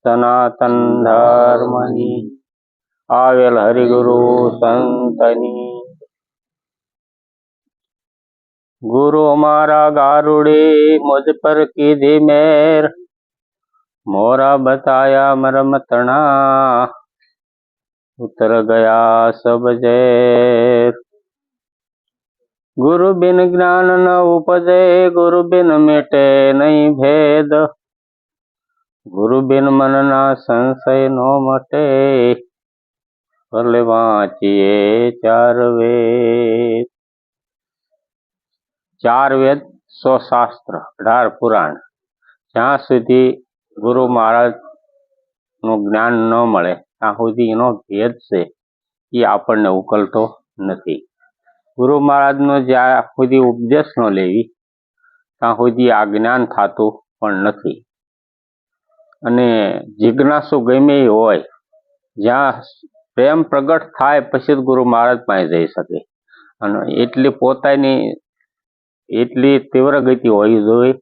સનાતન ધર્મની આવેલ હરિગુરુ સંતની ગુરુ મારા ગારુડે મુझ પર કીધી મેર મોરા બતાયા મરમ તણા ઉતર ગયા સબ ઝેર गुरु बिन ज्ञान न उपजे गुरु बिन मिटे नहीं भेद गुरु बिन मन ना संशय नो मटे भले वांचिए चार वेद 100 शास्त्र 18 पुराण જ્યાં સુધી ગુરુ મહારાજ નું જ્ઞાન ન મળે ત્યાં સુધી એનો ભેદ છે એ આપણને ઉકલતો નથી. ગુરુ મહારાજનો જ્યાં સુધી ઉપદેશ ન લેવી ત્યાં સુધી આ જ્ઞાન થતું પણ નથી. અને જિજ્ઞાસુ ગમે એ હોય, જ્યાં પ્રેમ પ્રગટ થાય પછી જ ગુરુ મહારાજ પાસે જઈ શકે. અને એટલી પોતાની એટલી તીવ્ર ગતિ હોવી જોઈએ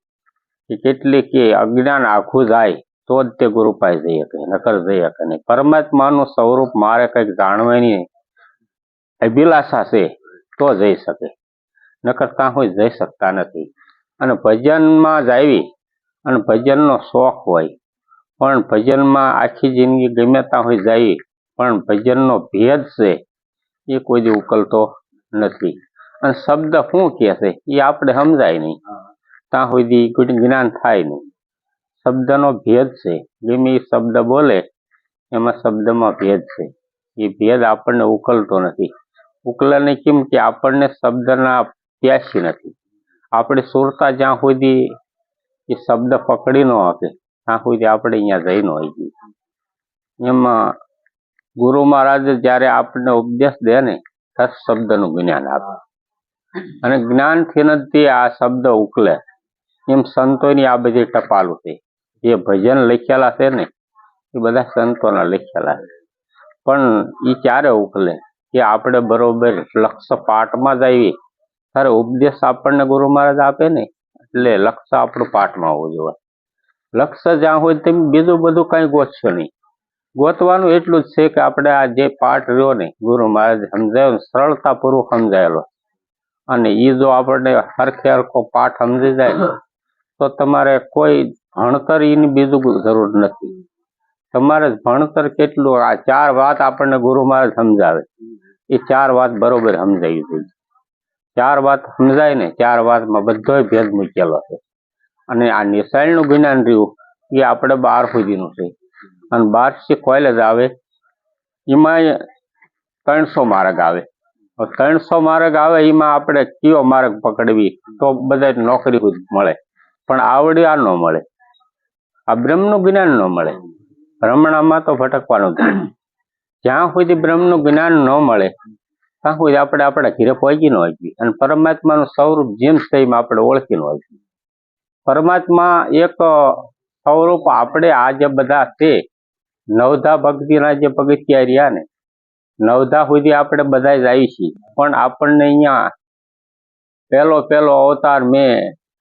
કે કેટલી કે અજ્ઞાન આખું જાય તો જ તે ગુરુ પાસે જઈ શકે, નકર જઈ શકે નહીં. પરમાત્માનું સ્વરૂપ મારે કંઈક જાણવાની અભિલાષા છે તો જઈ શકે, નકર ત્યાં હોય જઈ શકતા નથી. અને ભજનમાં જાવી અને ભજનનો શોખ હોય પણ ભજનમાં આખી જિંદગી ગમે ત્યાં હોય જાય પણ ભજનનો ભેદ છે એ કોઈ દી ઉકલતો નથી. અને શબ્દ શું કહે છે એ આપણે સમજાય નહીં, ત્યાં સુધી જ્ઞાન થાય નહીં. શબ્દનો ભેદ છે, ગમે એ શબ્દ બોલે એમાં શબ્દમાં ભેદ છે, એ ભેદ આપણને ઉકલતો નથી. ઉકલાને કેમ કે આપણને શબ્દના પ્યાસી નથી. આપણે સુરતા જ્યાં સુધી એ શબ્દ પકડી ન શકે ત્યાં સુધી આપણે અહીંયા જઈ ન હોય. એમાં ગુરુ મહારાજ જયારે આપણને ઉપદેશ દે ને ત્યારે શબ્દનું જ્ઞાન આપે અને જ્ઞાનથી નથી આ શબ્દ ઉકલે. એમ સંતોની આ બધી ટપાલું છે. જે ભજન લખેલા છે ને એ બધા સંતોના લખેલા છે, પણ એ ક્યારે ઉકલે કે આપણે બરોબર લક્ષ્ય પાઠમાં જ આવી ત્યારે ઉપદેશ આપણને ગુરુ મહારાજ આપે ને એટલે લક્ષ્ય આપણું પાઠમાં હોવું જોઈએ. લક્ષ્ય જ્યાં હોય તેમ બીજું બધું કઈ ગોતશો નહીં. ગોતવાનું એટલું જ છે કે આપણે આ જે પાઠ રહ્યો ને ગુરુ મહારાજ સમજાયો સરળતાપૂર્વક સમજાયેલો, અને એ જો આપણને હરખે હરખો પાઠ સમજી જાય ને તો તમારે કોઈ ભણતર એની બીજું જરૂર નથી. તમારે ભણતર કેટલું, આ 4 વાત આપણને ગુરુ મહારાજ સમજાવે એ 4 વાત બરોબર સમજાવી જોઈએ. 4 વાત સમજાય ને 4 વાતમાં બધો ભેદ મૂકેલો છે. અને આ નિશાળનું જ્ઞાન રહ્યું એ આપણે 12 સુધીનું છે, અને 12 કોલેજ આવે એમાં 300 માર્ગ આવે. 300 માર્ગ આવે એમાં આપણે કયો માર્ગ પકડવી તો બધા નોકરી મળે, પણ આવડી આ ન મળે, આ બ્રહ્મનું જ્ઞાન ન મળે. ભ્રમણામાં તો ભટકવાનું જ. જ્યાં સુધી બ્રહ્મનું જ્ઞાન ન મળે ત્યાં સુધી આપણે આપણા ઘીરે પહોંચી ન હોય અને પરમાત્માનું સ્વરૂપ જેમ છે એમ આપણે ઓળખી ન હોય. પરમાત્મા એક સ્વરૂપ આપણે આ જે બધા છે નવધા ભક્તિના જે પગથિયા રહ્યા ને, નવધા સુધી આપણે બધા જ આવી છીએ, પણ આપણને અહીંયા પહેલો અવતાર મેં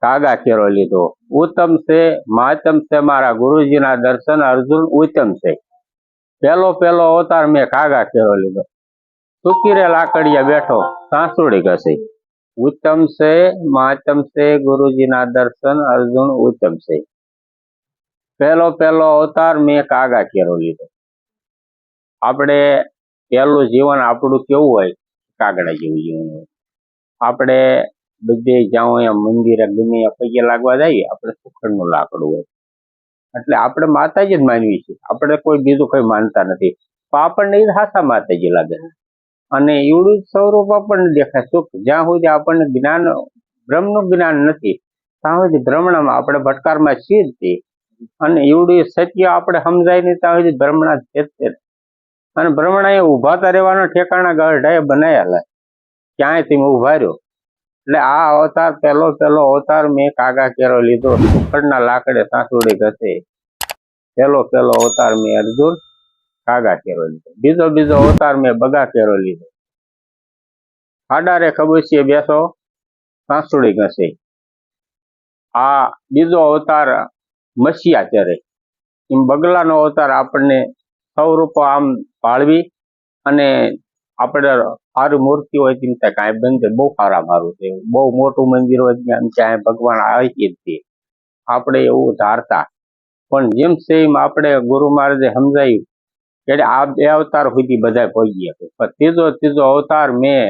કાગા કેરો લીધો. ઉત્તમ છે માતમ છે મારા ગુરુજીના દર્શન અર્જુન ઉત્તમ છે. પહેલો અવતાર મેં કાગા કેરો લીધો. સુકીરે લાકડીયા બેઠો સાંસુડી ઘસે. ઉત્તમ છે માતમ છે ગુરુજીના દર્શન અર્જુન ઉત્તમ છે. પહેલો અવતાર મેં કાગા કેરો લીધો. આપણે પહેલું જીવન આપણું કેવું હોય, કાગડા જેવું જીવન હોય. આપણે બધે જાઓ અહીંયા મંદિરે ગમે પગે લાગવા જઈએ આપણે સુખડનું લાકડું હોય, એટલે આપણે માતાજી જ માનવી છે, આપણે કોઈ બીજું કોઈ માનતા નથી. તો આપણને એ હાસા માતાજી લાગે. અને એવડું સ્વરૂપ આપણને દેખાય સુખ. જ્યાં સુધી આપણને જ્ઞાન બ્રહ્મનું જ્ઞાન નથી ત્યાં સુધી ભ્રમણામાં આપણે ભટકારમાં છીએ જ તે. અને એવડું સત્ય આપણે સમજાય નહીં ત્યાં સુધી ભ્રમણા છે જ. અને ભ્રમણા એ ઉભાતા રહેવાના ઠેકાણા ગઢાએ બનાવેલા, ક્યાંય તમે ઉભા રહ્યો. એટલે આ અવતાર પહેલો અવતાર મેં કાગા કેરો લીધો. સુખડના લાકડે સાંસુડી ઘસે. પહેલો અવતાર મેં અર્જુન કાગા કેરો લીધો. બીજો અવતાર મેં બગા કેરો લીધો. આડારે ખબુચીએ બેસો સાંસુડી ઘસે. આ બીજો અવતાર મસીયા ચરે. એમ બગલાનો અવતાર આપણને સ્વરૂપો આમ પાળવી અને આપણે સારી મૂર્તિ હોય તેમ ત્યાં કાંઈ બંધ બહુ સારું છે, બહુ મોટું મંદિર હોય ત્યાં ભગવાન આવી જ આપણે એવું ધારતા, પણ જેમ સેમ આપણે ગુરુ મહારાજે સમજાયું એટલે આ બે અવતાર સુધી બધા પહોંચી ગયા. પણ ત્રીજો અવતાર મેં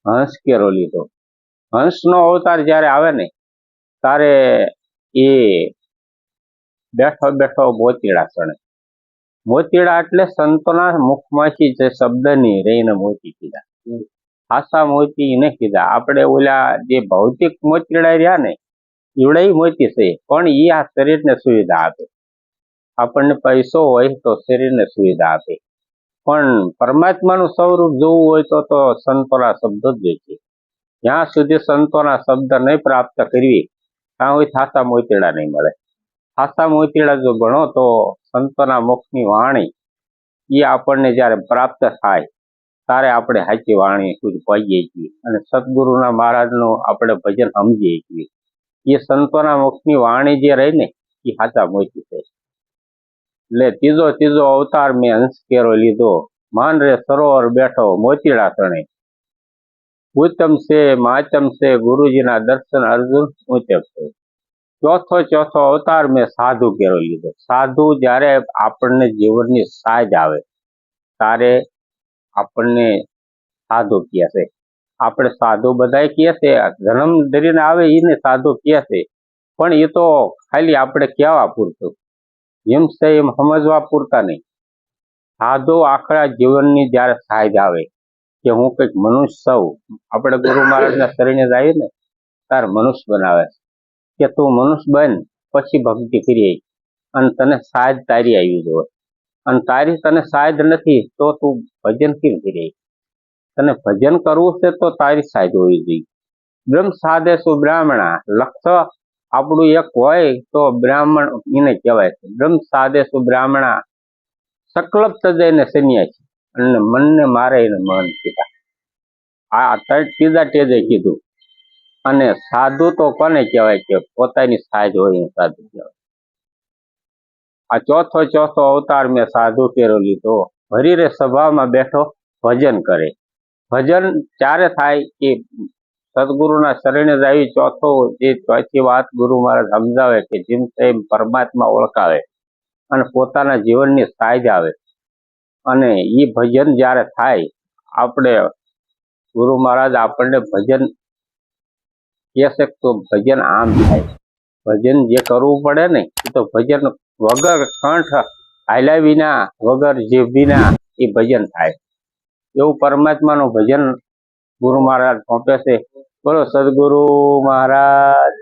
હંસ કેરો લીધો. હંસનો અવતાર જ્યારે આવે ને ત્યારે એ બેઠો બેઠો મોતીડા સણે. મોતીડા એટલે સંતોના મુખમાંથી જે શબ્દની રહીને મોતી કીધા, ખાસા મોતી એને કીધા. આપણે ઓલા જે ભૌતિક મોતીડા રહ્યા ને એવડા મોતી છે, પણ એ આ શરીરને સુવિધા આપે. આપણને પૈસો હોય તો શરીરને સુવિધા આપે, પણ પરમાત્માનું સ્વરૂપ જોવું હોય તો સંતોના શબ્દો જ જોઈએ. જ્યાં સુધી સંતોના શબ્દ નહીં પ્રાપ્ત કરવી ત્યાં હોય ખાસા મોતીડા નહીં મળે. ખાસા મોતીડા જો ગણો તો સંતોના મુખની વાણી એ આપણને જ્યારે પ્રાપ્ત થાય ત્યારે આપણે સાચી વાણી સુધી પહોંચીએ છીએ અને સદગુરુના મહારાજનું આપણે ભજન સમજીએ છીએ. એ સંતોના મુખની વાણી જે રહી ને એ સાચા મોતી છે. એટલે ત્રીજો અવતાર મેં હંસ કેરો લીધો, માન રે સરોવર બેઠો મોતીડા સણે. ઉત્તમ છે માતમ છે ગુરુજીના દર્શન અર્જુન ઉત્તમ છે. ચોથો અવતાર મેં સાધુ કેરો લીધો. સાધુ જ્યારે આપણને જીવનની સાજ આવે ત્યારે આપણને સાધુ કહે છે. આપણે સાધુ બધા કહે છે, જન્મ ધરીને આવે એને સાધુ કહે છે, પણ એ તો ખાલી આપણે કહેવા પૂરતું, એમ છે એમ સમજવા પૂરતા નહીં. સાધુ આખરા જીવનની જ્યારે સાજ આવે કે હું કંઈક મનુષ્ય છું, આપણે ગુરુ મહારાજના શરણે જઈએ ને ત્યારે મનુષ્ય બનાવે કે તું મનુષ્ય બન પછી ભક્તિ કરીએ, અને તને સાજ તારી આવી જોઈએ, અને તને સાજ નથી તો તું ભજન કેમ કરીએ? તને ભજન કરવું છે તો તારી સાજ હોવી જોઈએ. બ્રહ્મ સાધે શું બ્રાહ્મણા, લક્ષ્ય આપણું એક હોય તો બ્રાહ્મણ એને કહેવાય છે. બ્રહ્મ સાધે શું બ્રાહ્મણા સકલપ તજે સન્યાસી, અને મનને મારે એને મન કીધા. આ ત્રીજા તેજે કીધું. અને સાધુ તો કોને કહેવાય કે પોતાની સાજ હોય એ સાધુ કહેવાય. આ ચોથો અવતાર મેં સાધુ કેરો લીધો, હરી રે સભામાં બેઠો ભજન કરે. ભજન ત્યારે થાય કે સદગુરુના શરણે જ આવી. ચોથી વાત ગુરુ મહારાજ સમજાવે કે જેમ તેમ પરમાત્મા ઓળખાવે અને પોતાના જીવનની સાજ આવે, અને એ ભજન જ્યારે થાય આપણે ગુરુ મહારાજ આપણને ભજન કહેશે તો ભજન આમ થાય. ભજન જે કરવું પડે ને એ તો ભજન વગર કંઠ હાલ્યા વિના વગર જીભ વિના એ ભજન થાય. એવું પરમાત્માનું ભજન ગુરુ મહારાજ સોંપે છે. બોલો સદગુરુ મહારાજ.